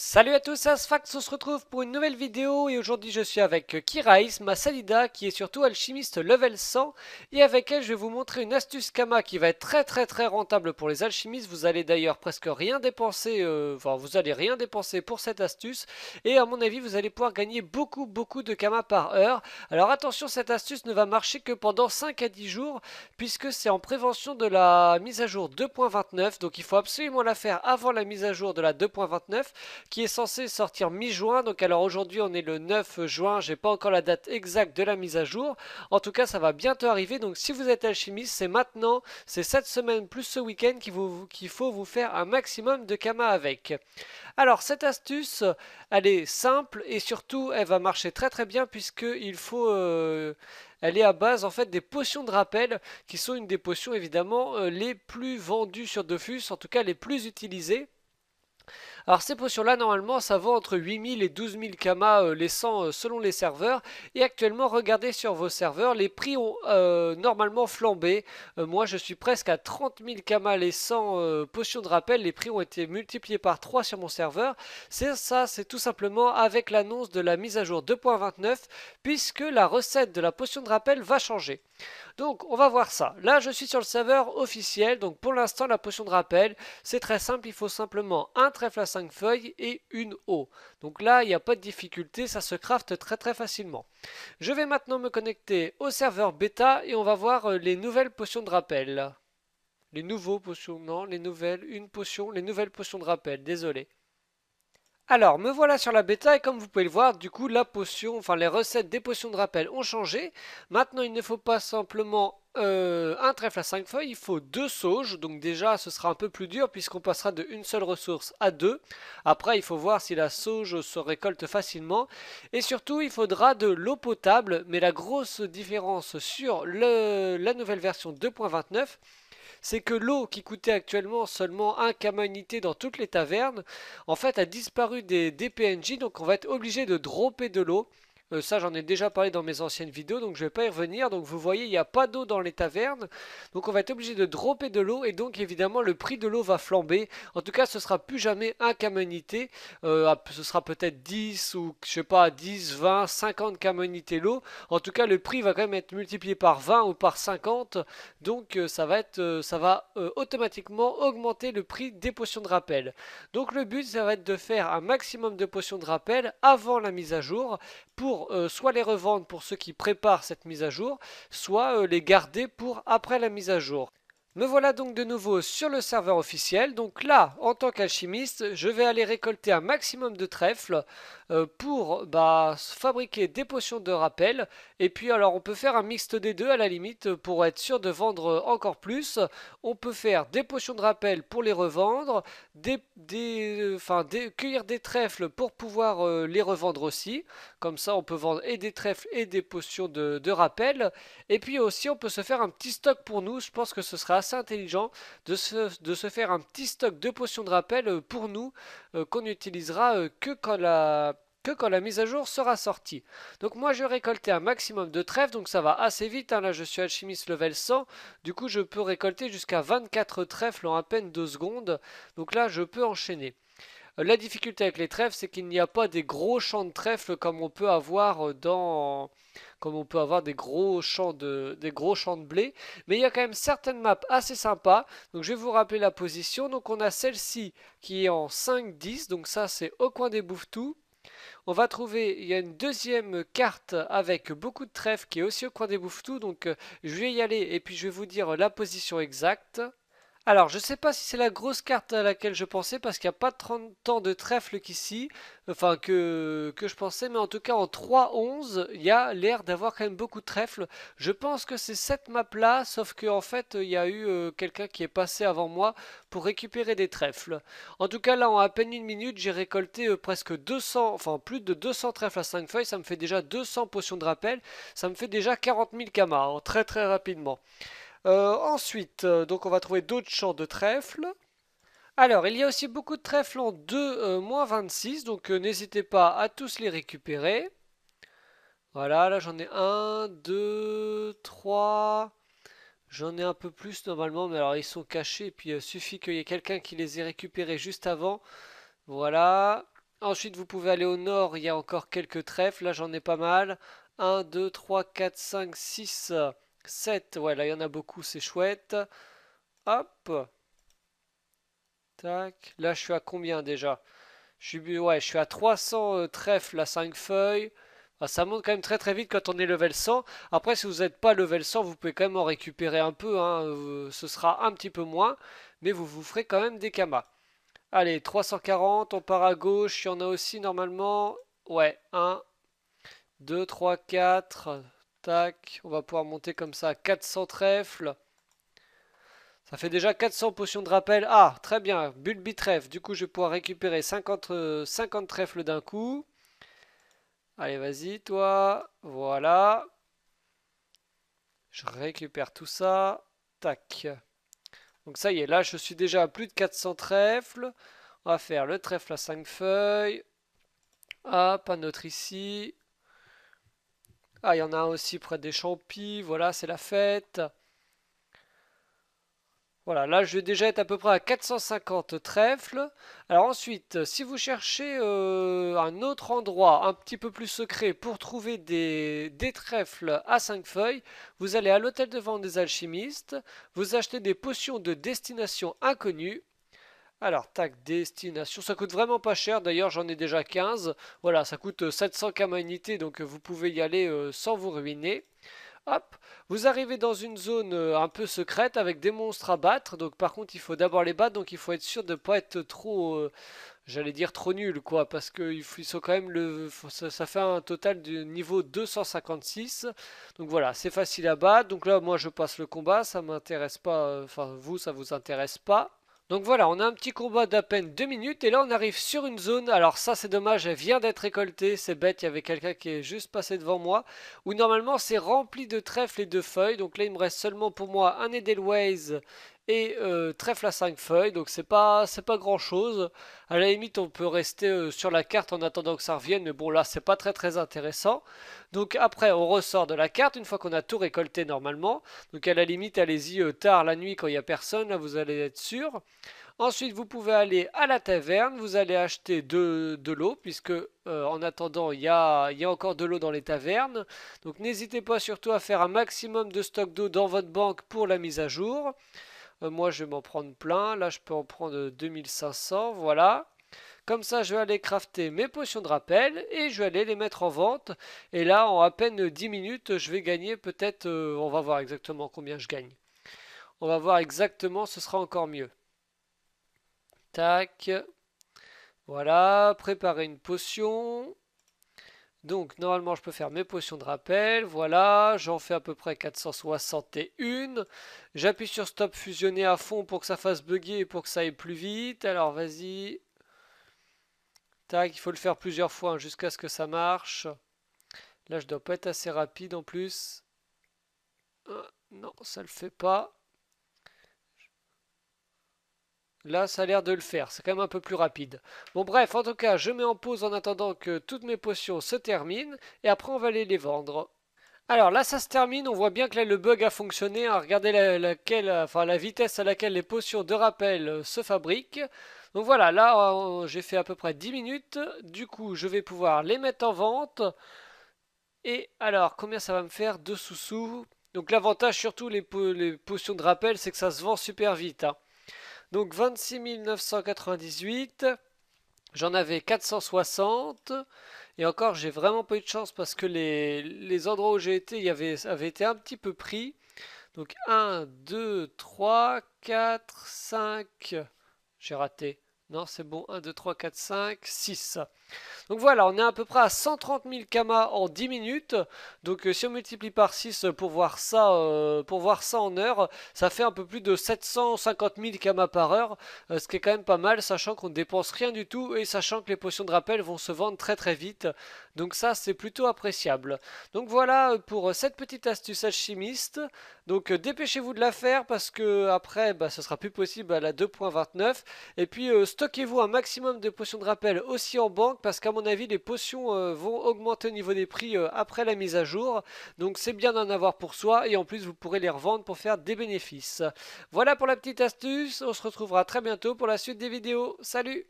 Salut à tous, c'est Asfax, on se retrouve pour une nouvelle vidéo et aujourd'hui je suis avec Kiraïs, ma Salida qui est surtout alchimiste level 100 et avec elle je vais vous montrer une astuce Kama qui va être très rentable pour les alchimistes. Vous allez d'ailleurs presque rien dépenser, vous allez rien dépenser pour cette astuce et à mon avis vous allez pouvoir gagner beaucoup de Kama par heure. Alors attention, cette astuce ne va marcher que pendant 5 à 10 jours puisque c'est en prévention de la mise à jour 2.29, donc il faut absolument la faire avant la mise à jour de la 2.29 qui est censé sortir mi-juin. Donc alors aujourd'hui on est le 9 juin, j'ai pas encore la date exacte de la mise à jour. En tout cas ça va bientôt arriver, donc si vous êtes alchimiste, c'est maintenant, c'est cette semaine plus ce week-end qu'il faut vous faire un maximum de Kama avec. Alors cette astuce, elle est simple et surtout elle va marcher très bien puisque il faut elle est à base en fait des potions de rappel qui sont une des potions évidemment les plus vendues sur Dofus, en tout cas les plus utilisées. Alors ces potions-là, normalement, ça vaut entre 8000 et 12 000 kamas les 100 selon les serveurs. Et actuellement, regardez sur vos serveurs, les prix ont normalement flambé. Moi, je suis presque à 30 000 kamas les 100 potions de rappel. Les prix ont été multipliés par 3 sur mon serveur. C'est ça, c'est tout simplement avec l'annonce de la mise à jour 2.29, puisque la recette de la potion de rappel va changer. Donc on va voir ça. Là je suis sur le serveur officiel, donc pour l'instant la potion de rappel, c'est très simple, il faut simplement un trèfle à 5 feuilles et une eau. Donc là il n'y a pas de difficulté, ça se crafte très facilement. Je vais maintenant me connecter au serveur bêta et on va voir les nouvelles potions de rappel. Les nouveaux potions, non, les nouvelles, une potion, les nouvelles potions de rappel, désolé. Alors, me voilà sur la bêta et comme vous pouvez le voir, du coup, la potion, enfin les recettes des potions de rappel ont changé. Maintenant, il ne faut pas simplement un trèfle à 5 feuilles, il faut deux sauges. Donc déjà, ce sera un peu plus dur puisqu'on passera de une seule ressource à deux. Après, il faut voir si la sauge se récolte facilement. Et surtout, il faudra de l'eau potable. Mais la grosse différence sur la nouvelle version 2.29, c'est que l'eau qui coûtait actuellement seulement un kama unité dans toutes les tavernes, en fait a disparu des PNJ, donc on va être obligé de dropper de l'eau. Ça j'en ai déjà parlé dans mes anciennes vidéos, donc je vais pas y revenir. Donc vous voyez, il n'y a pas d'eau dans les tavernes, donc on va être obligé de dropper de l'eau et donc évidemment le prix de l'eau va flamber. En tout cas, ce sera plus jamais un kama unité, ce sera peut-être 10 ou je sais pas 10, 20, 50 kama unité l'eau. En tout cas, le prix va quand même être multiplié par 20 ou par 50. Donc ça va automatiquement augmenter le prix des potions de rappel. Donc le but ça va être de faire un maximum de potions de rappel avant la mise à jour pour soit les revendre pour ceux qui préparent cette mise à jour, soit les garder pour après la mise à jour. Me voilà donc de nouveau sur le serveur officiel. Donc là, en tant qu'alchimiste, je vais aller récolter un maximum de trèfles pour fabriquer des potions de rappel. Et puis alors, on peut faire un mixte des deux à la limite pour être sûr de vendre encore plus. On peut faire des potions de rappel pour les revendre, cueillir des trèfles pour pouvoir les revendre aussi. Comme ça, on peut vendre et des trèfles et des potions de rappel. Et puis aussi, on peut se faire un petit stock pour nous. Je pense que ce sera assez intelligent de se faire un petit stock de potions de rappel pour nous qu'on n'utilisera que quand la mise à jour sera sortie. Donc moi je vais récolter un maximum de trèfles, donc ça va assez vite, hein. Là je suis alchimiste level 100, du coup je peux récolter jusqu'à 24 trèfles en à peine 2 secondes, donc là je peux enchaîner. La difficulté avec les trèfles, c'est qu'il n'y a pas des gros champs de trèfles comme on peut avoir comme on peut avoir des gros champs de blé. Mais il y a quand même certaines maps assez sympas. Donc je vais vous rappeler la position. Donc on a celle-ci qui est en 5-10. Donc ça c'est au coin des Bouffetous. On va trouver, il y a une deuxième carte avec beaucoup de trèfles qui est aussi au coin des Bouffetous. Donc je vais y aller et puis je vais vous dire la position exacte. Alors, je sais pas si c'est la grosse carte à laquelle je pensais parce qu'il n'y a pas 30 ans de trèfle qu'ici, enfin que je pensais, mais en tout cas en 3.11, il y a l'air d'avoir quand même beaucoup de trèfle. Je pense que c'est cette map-là, sauf qu'en fait, il y a eu quelqu'un qui est passé avant moi pour récupérer des trèfles. En tout cas, là, en à peine une minute, j'ai récolté presque 200, enfin plus de 200 trèfles à 5 feuilles, ça me fait déjà 200 potions de rappel, ça me fait déjà 40 000 kamas, hein, très rapidement. Ensuite, donc on va trouver d'autres champs de trèfle. Alors, il y a aussi beaucoup de trèfles en 2-26, donc n'hésitez pas à tous les récupérer. Voilà, là j'en ai un, deux, trois. J'en ai un peu plus normalement, mais alors ils sont cachés, et puis il suffit qu'il y ait quelqu'un qui les ait récupérés juste avant. Voilà. Ensuite, vous pouvez aller au nord, il y a encore quelques trèfles. Là, j'en ai pas mal. 1, 2, 3, 4, 5, 6, 7. Ouais, là, il y en a beaucoup, c'est chouette. Hop. Tac. Là, je suis à combien déjà? Ouais, je suis à 300 trèfles à 5 feuilles. Ah, ça monte quand même très très vite quand on est level 100. Après, si vous n'êtes pas level 100, vous pouvez quand même en récupérer un peu, hein. Ce sera un petit peu moins, mais vous vous ferez quand même des kamas. Allez, 340, on part à gauche. Il y en a aussi normalement. Ouais, 1, 2, 3, 4. Tac, on va pouvoir monter comme ça à 400 trèfles. Ça fait déjà 400 potions de rappel. Ah, très bien, Bulbi trèfle. Du coup, je vais pouvoir récupérer 50 trèfles d'un coup. Allez, vas-y, toi. Voilà. Je récupère tout ça. Tac. Donc ça y est, là, je suis déjà à plus de 400 trèfles. On va faire le trèfle à 5 feuilles. Hop, un autre ici. Ah, il y en a un aussi près des champis. Voilà, c'est la fête. Voilà, là je vais déjà être à peu près à 450 trèfles. Alors ensuite, si vous cherchez un autre endroit un petit peu plus secret pour trouver des trèfles à 5 feuilles, vous allez à l'hôtel de vente des alchimistes, vous achetez des potions de destination inconnue. Alors, tac, destination, ça coûte vraiment pas cher, d'ailleurs j'en ai déjà 15. Voilà, ça coûte 700 kama unité, donc vous pouvez y aller sans vous ruiner. Hop, vous arrivez dans une zone un peu secrète avec des monstres à battre. Donc par contre, il faut d'abord les battre. Donc il faut être sûr de ne pas être trop, j'allais dire trop nul, quoi. Parce qu'ils sont quand même ça fait un total du niveau 256. Donc voilà, c'est facile à battre. Donc là, moi, je passe le combat. Ça m'intéresse pas. Enfin, vous, ça vous intéresse pas. Donc voilà, on a un petit combat d'à peine 2 minutes et là on arrive sur une zone, alors ça c'est dommage, elle vient d'être récoltée, c'est bête, il y avait quelqu'un qui est juste passé devant moi, où normalement c'est rempli de trèfles et de feuilles, donc là il me reste seulement pour moi un Edelweiss et trèfle à 5 feuilles, donc c'est pas grand chose. À la limite on peut rester sur la carte en attendant que ça revienne, mais bon là c'est pas très très intéressant. Donc après on ressort de la carte une fois qu'on a tout récolté normalement, donc à la limite allez-y tard la nuit quand il n'y a personne, là vous allez être sûr. Ensuite, vous pouvez aller à la taverne, vous allez acheter de l'eau, puisque en attendant, il y a encore de l'eau dans les tavernes. Donc n'hésitez pas surtout à faire un maximum de stock d'eau dans votre banque pour la mise à jour. Moi, je vais m'en prendre plein. Là, je peux en prendre 2500, voilà. Comme ça, je vais aller crafter mes potions de rappel et je vais aller les mettre en vente. Et là, en à peine 10 minutes, je vais gagner peut-être, on va voir exactement combien je gagne. On va voir exactement, ce sera encore mieux. Tac. Voilà, préparer une potion. Donc normalement je peux faire mes potions de rappel. Voilà, j'en fais à peu près 461. J'appuie sur stop fusionner à fond pour que ça fasse bugger et pour que ça aille plus vite. Alors vas-y. Tac, il faut le faire plusieurs fois hein, jusqu'à ce que ça marche. Là je dois pas être assez rapide en plus. Non, ça le fait pas. Là, ça a l'air de le faire. C'est quand même un peu plus rapide. Bon, bref, en tout cas, je mets en pause en attendant que toutes mes potions se terminent. Et après, on va aller les vendre. Alors là, ça se termine. On voit bien que là, le bug a fonctionné, hein. Regardez la vitesse à laquelle les potions de rappel se fabriquent. Donc voilà, là, j'ai fait à peu près 10 minutes. Du coup, je vais pouvoir les mettre en vente. Et alors, combien ça va me faire? 2 sous-sous. Donc l'avantage, surtout les potions de rappel, c'est que ça se vend super vite, hein. Donc 26 998, j'en avais 460. Et encore, j'ai vraiment pas eu de chance parce que les endroits où j'ai été, avaient été un petit peu pris. Donc 1, 2, 3, 4, 5. J'ai raté. Non, c'est bon. 1, 2, 3, 4, 5, 6. Donc voilà, on est à peu près à 130 000 kamas en 10 minutes. Donc si on multiplie par 6 pour voir ça en heure, ça fait un peu plus de 750 000 kamas par heure, ce qui est quand même pas mal, sachant qu'on ne dépense rien du tout et sachant que les potions de rappel vont se vendre très très vite. Donc ça, c'est plutôt appréciable. Donc voilà pour cette petite astuce alchimiste. Donc dépêchez-vous de la faire parce que après, bah, ce sera plus possible à la 2.29. Et puis stockez-vous un maximum de potions de rappel aussi en banque parce qu'à mon avis les potions vont augmenter au niveau des prix après la mise à jour. Donc c'est bien d'en avoir pour soi et en plus vous pourrez les revendre pour faire des bénéfices. Voilà pour la petite astuce, on se retrouvera très bientôt pour la suite des vidéos. Salut!